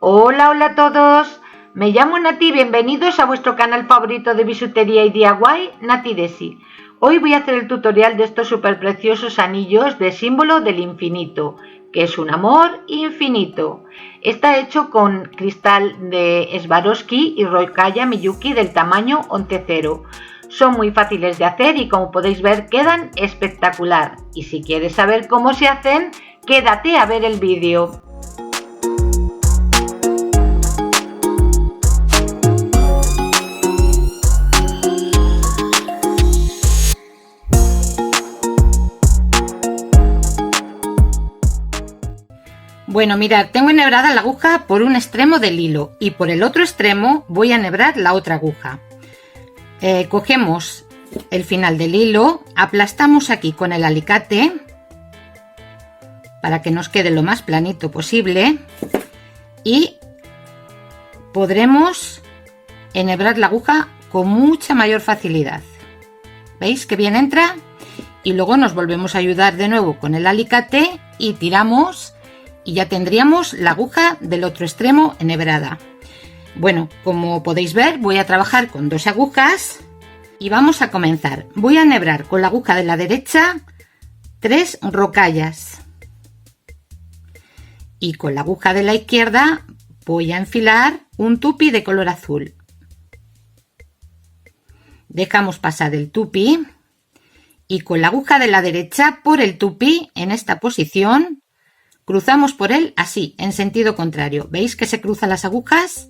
Hola, hola a todos. Me llamo Nati, bienvenidos a vuestro canal favorito de bisutería y DIY, Nati Desi. Hoy voy a hacer el tutorial de estos súper preciosos anillos de símbolo del infinito, que es un amor infinito. Está hecho con cristal de Swarovski y Rokaya Miyuki del tamaño 11-0. Son muy fáciles de hacer y como podéis ver quedan espectacular. Y si quieres saber cómo se hacen, quédate a ver el vídeo. Bueno, mirad, tengo enhebrada la aguja por un extremo del hilo y por el otro extremo voy a enhebrar la otra aguja. Cogemos el final del hilo, aplastamos aquí con el alicate para que nos quede lo más planito posible y podremos enhebrar la aguja con mucha mayor facilidad. ¿Veis que bien entra? Y luego nos volvemos a ayudar de nuevo con el alicate y tiramos y ya tendríamos la aguja del otro extremo enhebrada. Bueno, como podéis ver, voy a trabajar con dos agujas y vamos a comenzar. Voy a enhebrar con la aguja de la derecha 3 rocallas y con la aguja de la izquierda voy a enfilar un tupi de color azul. Dejamos pasar el tupi y con la aguja de la derecha por el tupi en esta posición cruzamos por él así, en sentido contrario. ¿Veis que se cruzan las agujas?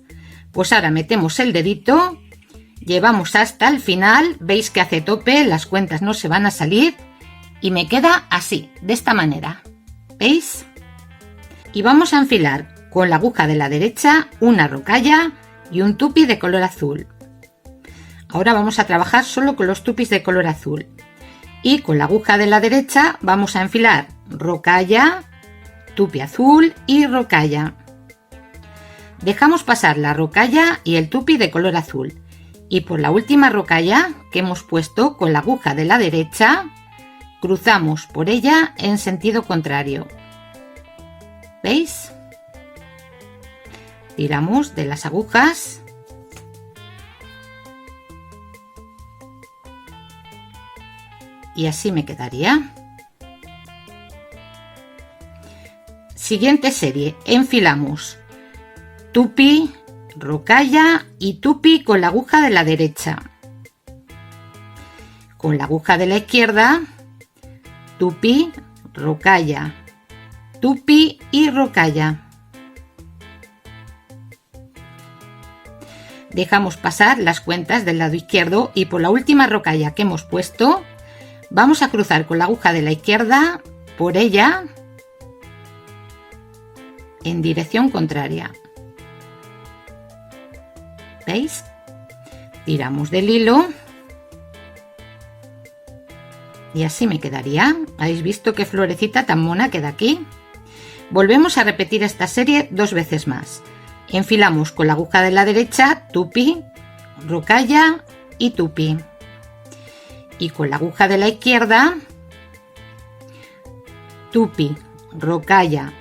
Pues ahora metemos el dedito, llevamos hasta el final, veis que hace tope, las cuentas no se van a salir y me queda así, de esta manera. ¿Veis? Y vamos a enfilar con la aguja de la derecha una rocalla y un tupi de color azul. Ahora vamos a trabajar solo con los tupis de color azul. Y con la aguja de la derecha vamos a enfilar rocalla, tupi azul y rocalla. Dejamos pasar la rocalla y el tupi de color azul y por la última rocalla que hemos puesto con la aguja de la derecha cruzamos por ella en sentido contrario. ¿Veis? Tiramos de las agujas y así me quedaría. Siguiente serie, enfilamos tupi, rocalla y tupi con la aguja de la derecha. Con la aguja de la izquierda, tupi, rocalla, tupi y rocalla. Dejamos pasar las cuentas del lado izquierdo y por la última rocalla que hemos puesto, vamos a cruzar con la aguja de la izquierda por ella en dirección contraria. ¿Veis? Tiramos del hilo y así me quedaría. ¿Habéis visto qué florecita tan mona queda aquí? Volvemos a repetir esta serie 2 veces más. Enfilamos con la aguja de la derecha tupi, rocalla y tupi. Y con la aguja de la izquierda tupi, rocalla,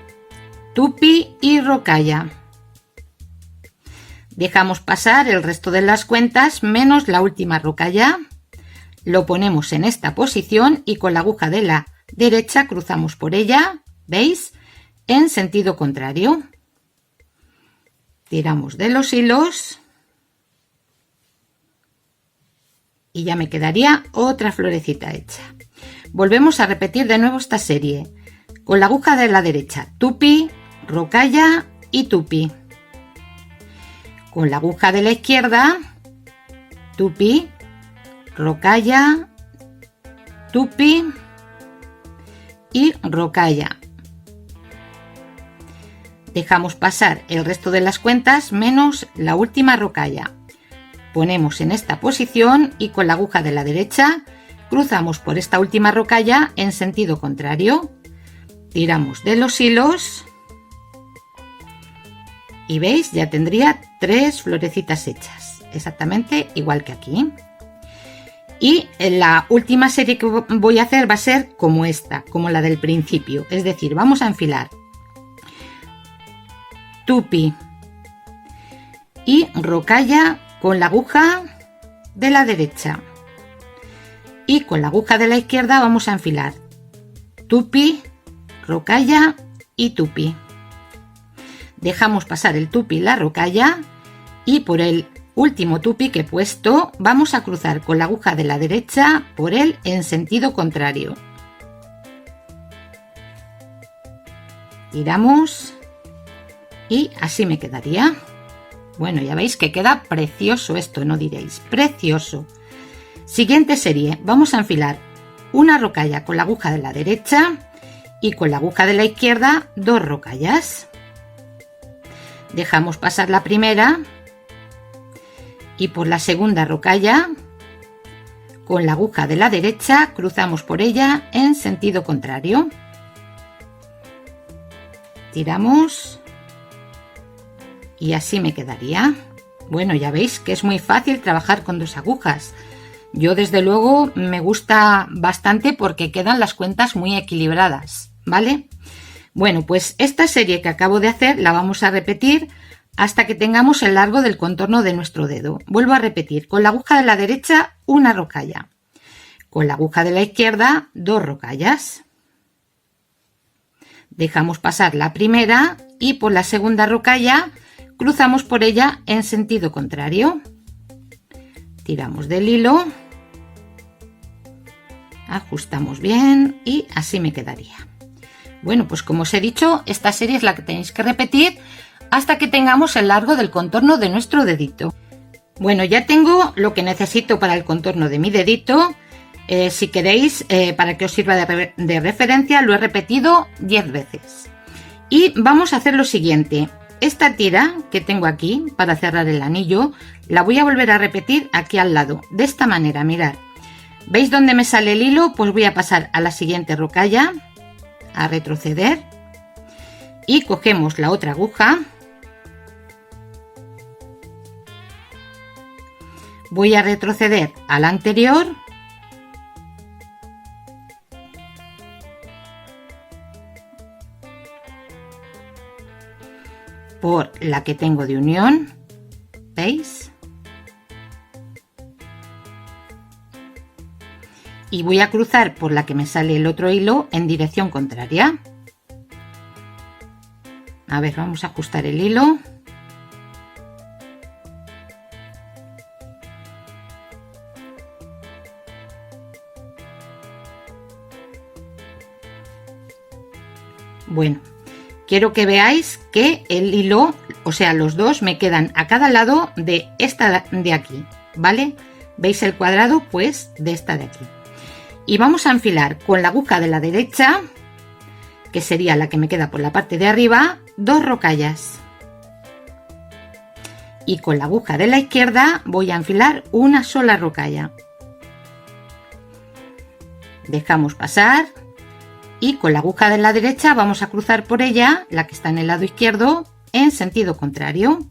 tupi y rocalla. Dejamos pasar el resto de las cuentas menos la última rocalla. Lo ponemos en esta posición y con la aguja de la derecha cruzamos por ella, ¿veis? En sentido contrario. Tiramos de los hilos y ya me quedaría otra florecita hecha. Volvemos a repetir de nuevo esta serie. Con la aguja de la derecha, tupi, rocalla y tupi. Con la aguja de la izquierda, tupi, rocalla, tupi y rocalla. Dejamos pasar el resto de las cuentas menos la última rocalla. Ponemos en esta posición y con la aguja de la derecha cruzamos por esta última rocalla en sentido contrario. Tiramos de los hilos y veis, ya tendría 3 florecitas hechas, exactamente igual que aquí. Y la última serie que voy a hacer va a ser como esta, como la del principio, es decir, vamos a enfilar tupi, y rocalla con la aguja de la derecha. Y con la aguja de la izquierda vamos a enfilar tupi, rocalla y tupi. Dejamos pasar el tupi y la rocalla y por el último tupi que he puesto vamos a cruzar con la aguja de la derecha por él en sentido contrario. Tiramos y así me quedaría. Bueno, ya veis que queda precioso esto, no diréis, precioso. Siguiente serie, vamos a enfilar una rocalla con la aguja de la derecha y con la aguja de la izquierda 2 rocallas. Dejamos pasar la primera y por la segunda rocalla con la aguja de la derecha cruzamos por ella en sentido contrario. Tiramos y así me quedaría. Bueno, ya veis que es muy fácil trabajar con 2 agujas. Yo desde luego me gusta bastante porque quedan las cuentas muy equilibradas, ¿vale? Bueno, pues esta serie que acabo de hacer la vamos a repetir hasta que tengamos el largo del contorno de nuestro dedo. Vuelvo a repetir, con la aguja de la derecha una rocalla, con la aguja de la izquierda 2 rocallas. Dejamos pasar la primera y por la segunda rocalla cruzamos por ella en sentido contrario. Tiramos del hilo, ajustamos bien y así me quedaría. Bueno, pues como os he dicho, esta serie es la que tenéis que repetir hasta que tengamos el largo del contorno de nuestro dedito. Bueno, ya tengo lo que necesito para el contorno de mi dedito. Si queréis, para que os sirva de referencia, lo he repetido 10 veces. Y vamos a hacer lo siguiente. Esta tira que tengo aquí para cerrar el anillo, la voy a volver a repetir aquí al lado, de esta manera, mirad. ¿Veis dónde me sale el hilo? Pues voy a pasar a la siguiente rocalla, a retroceder y cogemos la otra aguja. Voy a retroceder a la anterior por la que tengo de unión, ¿veis? Y voy a cruzar por la que me sale el otro hilo en dirección contraria. A ver, vamos a ajustar el hilo. Bueno, quiero que veáis que el hilo, o sea, los dos me quedan a cada lado de esta de aquí, ¿vale? ¿Veis el cuadrado? Pues de esta de aquí. Y vamos a enfilar con la aguja de la derecha, que sería la que me queda por la parte de arriba, 2 rocallas. Y con la aguja de la izquierda voy a enfilar una sola rocalla. Dejamos pasar. Y con la aguja de la derecha vamos a cruzar por ella, la que está en el lado izquierdo, en sentido contrario.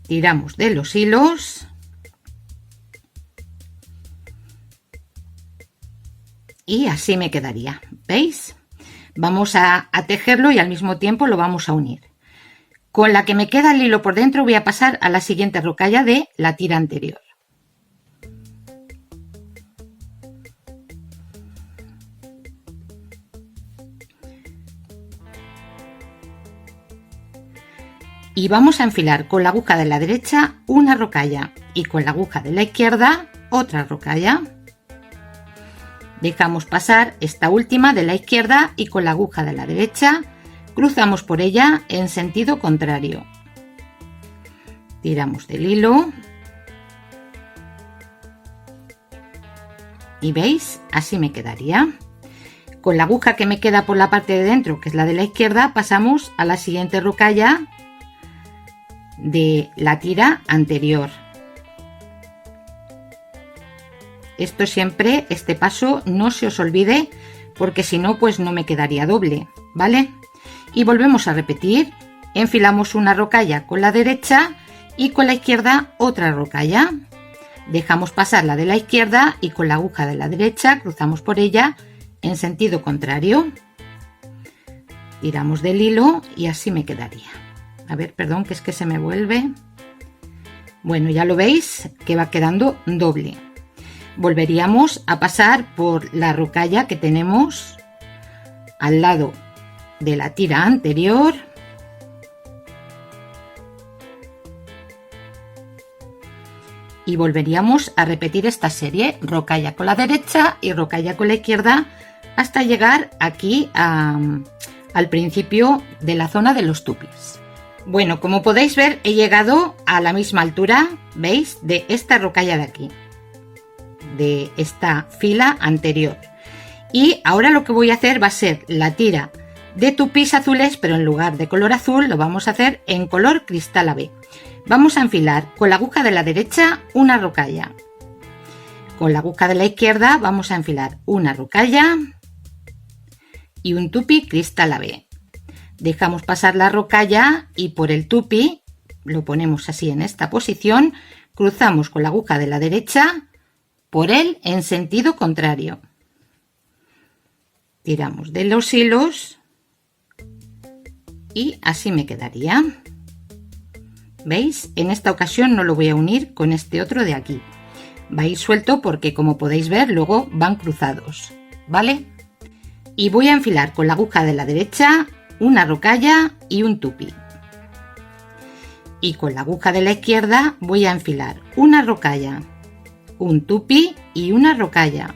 Tiramos de los hilos. Y así me quedaría, ¿veis? Vamos a tejerlo y al mismo tiempo lo vamos a unir. Con la que me queda el hilo por dentro voy a pasar a la siguiente rocalla de la tira anterior. Y vamos a enfilar con la aguja de la derecha una rocalla y con la aguja de la izquierda otra rocalla. Dejamos pasar esta última de la izquierda y con la aguja de la derecha cruzamos por ella en sentido contrario. Tiramos del hilo. Y veis, así me quedaría. Con la aguja que me queda por la parte de dentro, que es la de la izquierda, pasamos a la siguiente rocalla de la tira anterior. Esto siempre, este paso no se os olvide, porque si no, pues no me quedaría doble, ¿vale? Y volvemos a repetir. Enfilamos una rocalla con la derecha y con la izquierda otra rocalla. Dejamos pasar la de la izquierda y con la aguja de la derecha cruzamos por ella en sentido contrario. Tiramos del hilo y así me quedaría. A ver, perdón, que es que se me vuelve. Bueno, ya lo veis que va quedando doble. Volveríamos a pasar por la rocalla que tenemos al lado de la tira anterior. Y volveríamos a repetir esta serie, rocalla con la derecha y rocalla con la izquierda, hasta llegar aquí al principio de la zona de los tupis. Bueno, como podéis ver, he llegado a la misma altura, ¿veis? De esta rocalla de aquí, de esta fila anterior. Y ahora lo que voy a hacer va a ser la tira de tupis azules, pero en lugar de color azul lo vamos a hacer en color cristal ave. Vamos a enfilar con la aguja de la derecha una rocalla. Con la aguja de la izquierda vamos a enfilar una rocalla y un tupi cristal ave. Dejamos pasar la rocalla y por el tupi lo ponemos así en esta posición. Cruzamos con la aguja de la derecha por él en sentido contrario. Tiramos de los hilos y así me quedaría. ¿Veis? En esta ocasión no lo voy a unir con este otro de aquí. Va a ir suelto porque, como podéis ver, luego van cruzados, ¿vale? Y voy a enfilar con la aguja de la derecha una rocalla y un tupi. Y con la aguja de la izquierda voy a enfilar una rocalla, un tupi y una rocalla.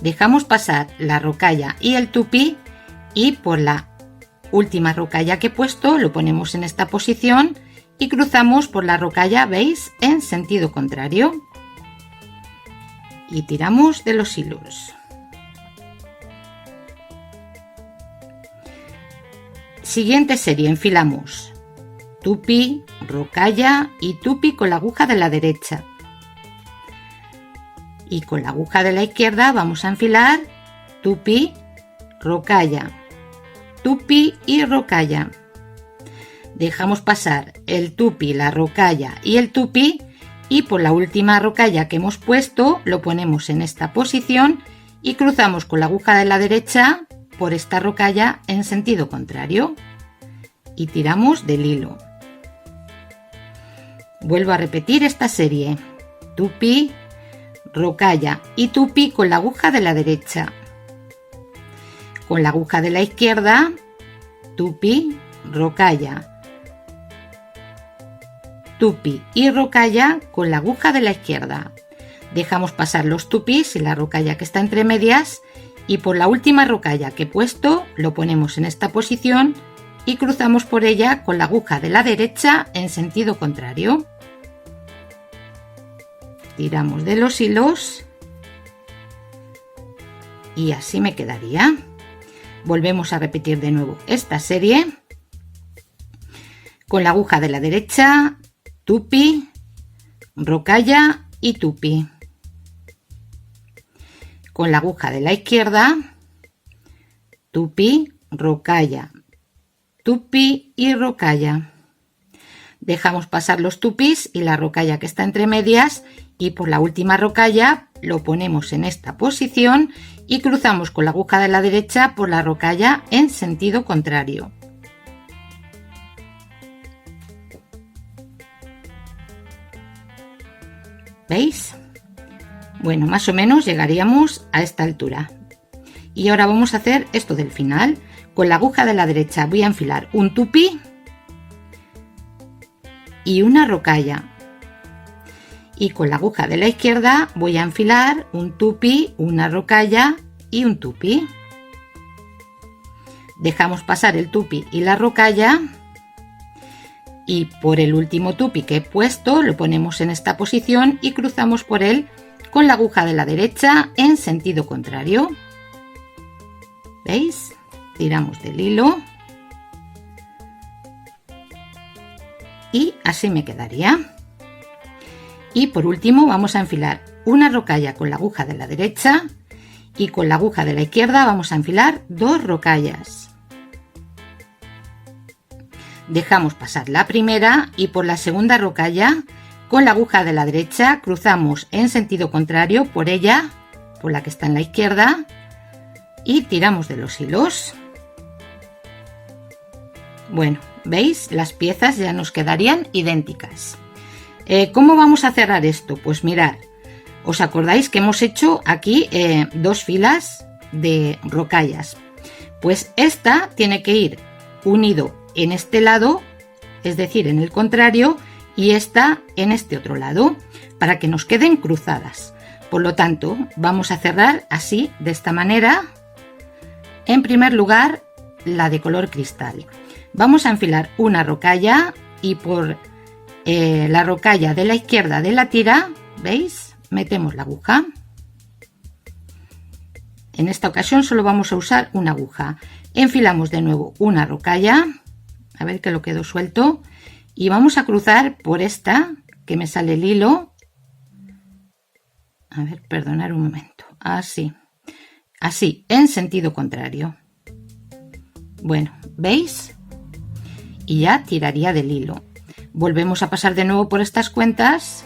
Dejamos pasar la rocalla y el tupi y por la última rocalla que he puesto lo ponemos en esta posición y cruzamos por la rocalla, ¿veis? En sentido contrario. Y tiramos de los hilos. Siguiente serie, enfilamos tupi, rocalla y tupi con la aguja de la derecha. Y con la aguja de la izquierda vamos a enfilar tupi, rocalla, tupi y rocalla. Dejamos pasar el tupi, la rocalla y el tupi y por la última rocalla que hemos puesto lo ponemos en esta posición y cruzamos con la aguja de la derecha por esta rocalla en sentido contrario y tiramos del hilo. Vuelvo a repetir esta serie, tupi, rocalla y tupi con la aguja de la derecha. Con la aguja de la izquierda, tupi, rocalla, tupi y rocalla con la aguja de la izquierda. Dejamos pasar los tupis y la rocalla que está entre medias y por la última rocalla que he puesto lo ponemos en esta posición y cruzamos por ella con la aguja de la derecha en sentido contrario. Tiramos de los hilos y así me quedaría. Volvemos a repetir de nuevo esta serie. Con la aguja de la derecha, tupi, rocalla y tupi. Con la aguja de la izquierda, tupi, rocalla, tupi y rocalla. Dejamos pasar los tupis y la rocalla que está entre medias y por la última rocalla lo ponemos en esta posición y cruzamos con la aguja de la derecha por la rocalla en sentido contrario. ¿Veis? Bueno, más o menos llegaríamos a esta altura. Y ahora vamos a hacer esto del final. Con la aguja de la derecha voy a enfilar un tupi y una rocalla. Y con la aguja de la izquierda voy a enfilar un tupi, una rocalla y un tupi. Dejamos pasar el tupi y la rocalla y por el último tupi que he puesto lo ponemos en esta posición y cruzamos por él con la aguja de la derecha en sentido contrario. ¿Veis? Tiramos del hilo y así me quedaría. Y por último vamos a enfilar una rocalla con la aguja de la derecha y con la aguja de la izquierda vamos a enfilar dos rocallas. Dejamos pasar la primera y por la segunda rocalla con la aguja de la derecha cruzamos en sentido contrario por ella, por la que está en la izquierda, y tiramos de los hilos. Bueno, ¿veis? Las piezas ya nos quedarían idénticas. ¿Cómo vamos a cerrar esto? Pues mirad, ¿os acordáis que hemos hecho aquí 2 filas de rocallas? Pues esta tiene que ir unido en este lado, es decir, en el contrario, y esta en este otro lado, para que nos queden cruzadas. Por lo tanto, vamos a cerrar así, de esta manera. En primer lugar, la de color cristal. Vamos a enfilar una rocalla y por la rocalla de la izquierda de la tira, ¿veis? Metemos la aguja. En esta ocasión solo vamos a usar una aguja. Enfilamos de nuevo una rocalla, a ver que lo quedó suelto, y vamos a cruzar por esta que me sale el hilo. A ver, perdonad un momento. Así, así, en sentido contrario. Bueno, ¿veis? Y ya tiraría del hilo. Volvemos a pasar de nuevo por estas cuentas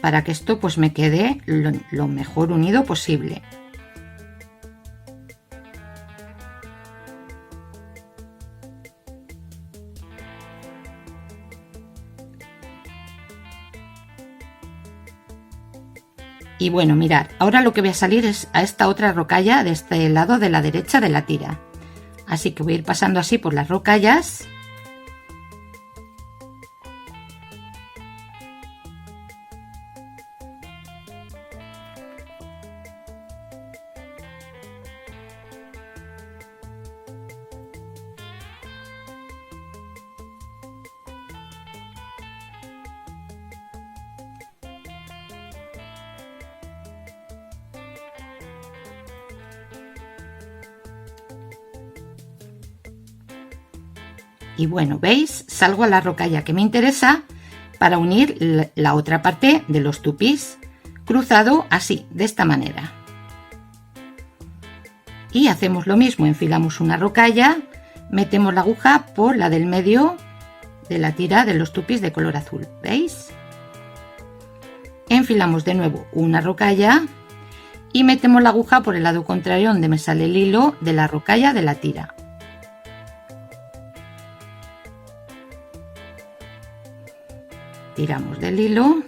para que esto pues me quede lo mejor unido posible. Y bueno, mirad, ahora lo que voy a salir es a esta otra rocalla de este lado de la derecha de la tira. Así que voy a ir pasando así por las rocallas. Y bueno, ¿veis? Salgo a la rocalla que me interesa para unir la otra parte de los tupís, cruzado así, de esta manera. Y hacemos lo mismo, enfilamos una rocalla, metemos la aguja por la del medio de la tira de los tupís de color azul, ¿veis? Enfilamos de nuevo una rocalla y metemos la aguja por el lado contrario donde me sale el hilo de la rocalla de la tira. Tiramos del hilo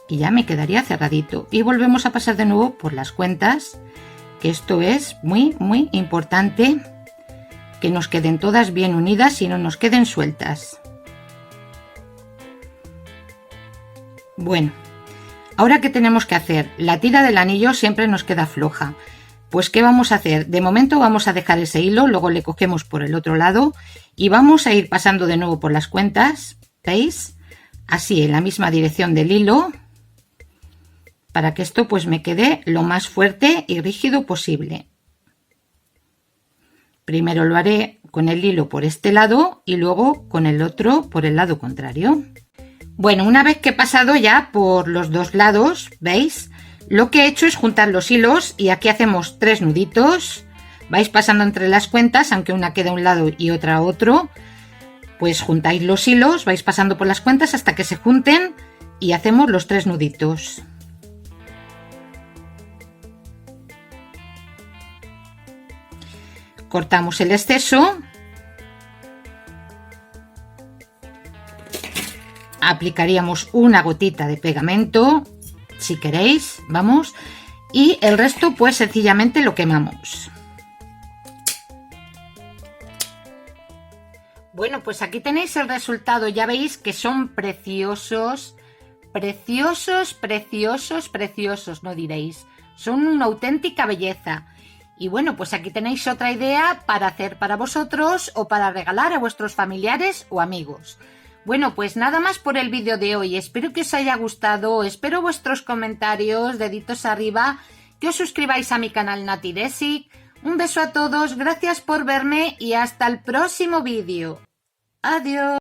y ya me quedaría cerradito, y volvemos a pasar de nuevo por las cuentas, que esto es muy importante, que nos queden todas bien unidas y no nos queden sueltas. Bueno, ahora ¿qué tenemos que hacer? La tira del anillo siempre nos queda floja. Pues ¿qué vamos a hacer? De momento vamos a dejar ese hilo, luego le cogemos por el otro lado y vamos a ir pasando de nuevo por las cuentas, ¿veis? Así, en la misma dirección del hilo, para que esto pues me quede lo más fuerte y rígido posible. Primero lo haré con el hilo por este lado y luego con el otro por el lado contrario. Bueno, una vez que he pasado ya por los dos lados, ¿veis? Lo que he hecho es juntar los hilos y aquí hacemos 3 nuditos. Vais pasando entre las cuentas, aunque una quede a un lado y otra a otro. Pues juntáis los hilos, vais pasando por las cuentas hasta que se junten y hacemos los 3 nuditos. Cortamos el exceso. Aplicaríamos una gotita de pegamento, si queréis, vamos, y el resto pues sencillamente lo quemamos. Bueno, pues aquí tenéis el resultado, ya veis que son preciosos, preciosos, preciosos, preciosos, no diréis, son una auténtica belleza. Y bueno, pues aquí tenéis otra idea para hacer para vosotros o para regalar a vuestros familiares o amigos. Bueno, pues nada más por el vídeo de hoy. Espero que os haya gustado, espero vuestros comentarios, deditos arriba, que os suscribáis a mi canal Nati Desi. Un beso a todos, gracias por verme y hasta el próximo vídeo. Adiós.